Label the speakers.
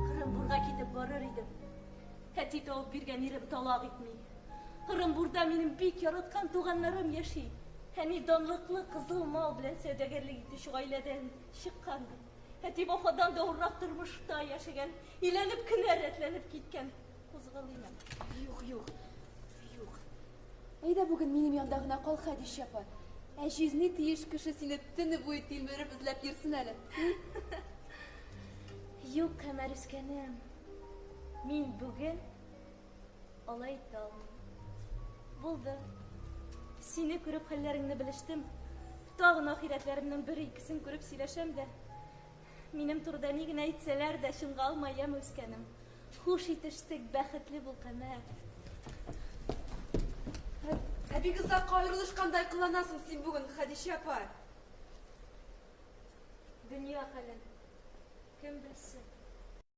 Speaker 1: Hırımburga gidip varır idim. Heti tavuk bir genirip talak etmeyi. Hırımburda benim büyük yaratkan tuğanlarım yaşayı. Hani donlıklı kızıl mal bilen sevdegerlik etti şu aileden çıkkandı. Heti bafadan doğurrak durmuş da yaşayan, ilenip kıneretlenip gitken. Kuzgalıyım.
Speaker 2: Yok. Ayda bugün benim yandağına kal Hadiş yapar. Yüzüne tiyiş kışı seni tını boyu tilmörüp izlep yersin hele.
Speaker 1: Yok Kamer üskenim. Min bugün alay daldım. Buldu. Seni görüp hallerini biliştim. Dağın ahiretlerimden biri ikisini görüp sileşem de. Benim turda nigine etseler de şın kalmayam üskenim. Hoş yetiştik, bəxtli bul Kamer.
Speaker 2: Bir kızlar kayrılışkanday kılanasın sen bugün Hadiş yapar.
Speaker 1: Dünya halin. Kim bilsin?